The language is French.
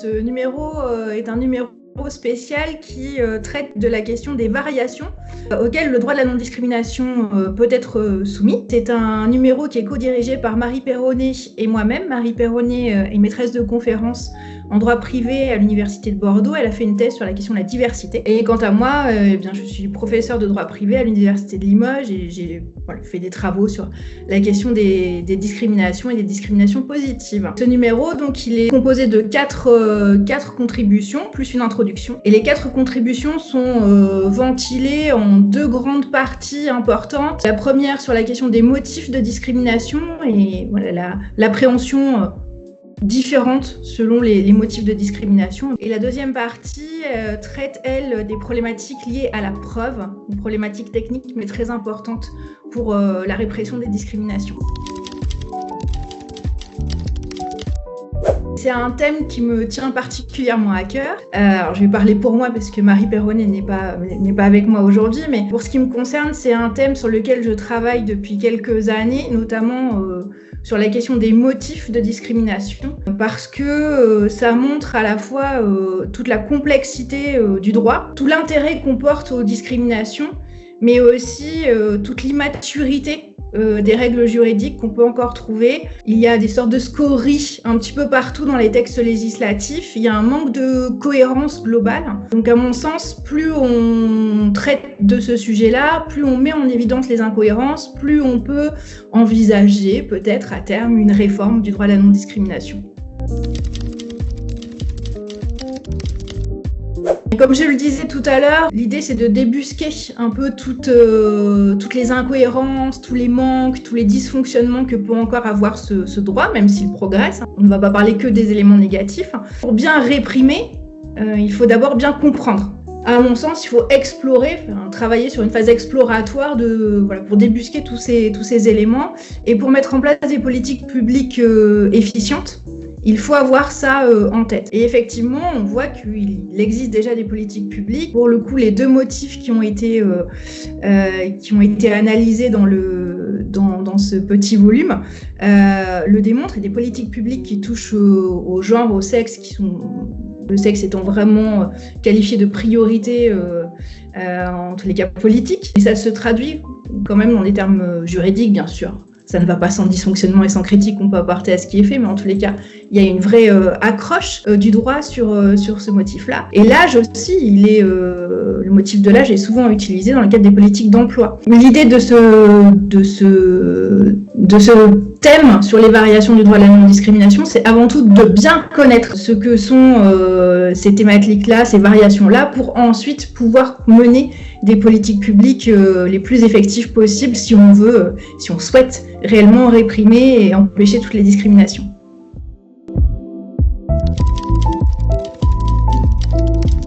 Ce numéro est un numéro spécial qui traite de la question des variations auxquelles le droit de la non-discrimination peut être soumis. C'est un numéro qui est co-dirigé par Marie Perronnet et moi-même. Marie Perronnet est maîtresse de conférences en droit privé à l'Université de Bordeaux. Elle a fait une thèse sur la question de la diversité. Et quant à moi, je suis professeure de droit privé à l'Université de Limoges et j'ai fait des travaux sur la question des discriminations et des discriminations positives. Ce numéro, donc, il est composé de quatre contributions, plus une introduction. Et les 4 contributions sont ventilées en 2 grandes parties importantes. La première sur la question des motifs de discrimination et l'appréhension différentes selon les motifs de discrimination. Et la deuxième partie traite, elle, des problématiques liées à la preuve, une problématique technique mais très importante pour la répression des discriminations. C'est un thème qui me tient particulièrement à cœur. Alors, je vais parler pour moi parce que Marie Perronnet n'est pas avec moi aujourd'hui, mais pour ce qui me concerne, c'est un thème sur lequel je travaille depuis quelques années, notamment sur la question des motifs de discrimination, parce que ça montre à la fois toute la complexité du droit, tout l'intérêt qu'on porte aux discriminations, mais aussi toute l'immaturité des règles juridiques qu'on peut encore trouver. Il y a des sortes de scories un petit peu partout dans les textes législatifs. Il y a un manque de cohérence globale. Donc à mon sens, plus on traite de ce sujet-là, plus on met en évidence les incohérences, plus on peut envisager peut-être à terme une réforme du droit à la non-discrimination. Comme je le disais tout à l'heure, l'idée c'est de débusquer un peu toutes les incohérences, tous les manques, tous les dysfonctionnements que peut encore avoir ce droit, même s'il progresse. On ne va pas parler que des éléments négatifs. Pour bien réprimer, il faut d'abord bien comprendre. À mon sens, il faut explorer, travailler sur une phase exploratoire pour débusquer tous ces éléments et pour mettre en place des politiques publiques efficientes. Il faut avoir ça en tête. Et effectivement, on voit qu'il existe déjà des politiques publiques. Pour le coup, les 2 motifs qui ont été analysés dans ce petit volume le démontrent. Et des politiques publiques qui touchent au genre, au sexe, le sexe étant vraiment qualifié de priorité en tous les cas politiques. Et ça se traduit quand même dans des termes juridiques, bien sûr. Ça ne va pas sans dysfonctionnement et sans critique qu'on peut apporter à ce qui est fait, mais en tous les cas, il y a une vraie accroche du droit sur ce motif-là. Et l'âge aussi, le motif de l'âge est souvent utilisé dans le cadre des politiques d'emploi. Mais l'idée de ce thème sur les variations du droit à la non-discrimination, c'est avant tout de bien connaître ce que sont ces thématiques-là, ces variations-là, pour ensuite pouvoir mener des politiques publiques les plus effectives possibles si on souhaite réellement réprimer et empêcher toutes les discriminations.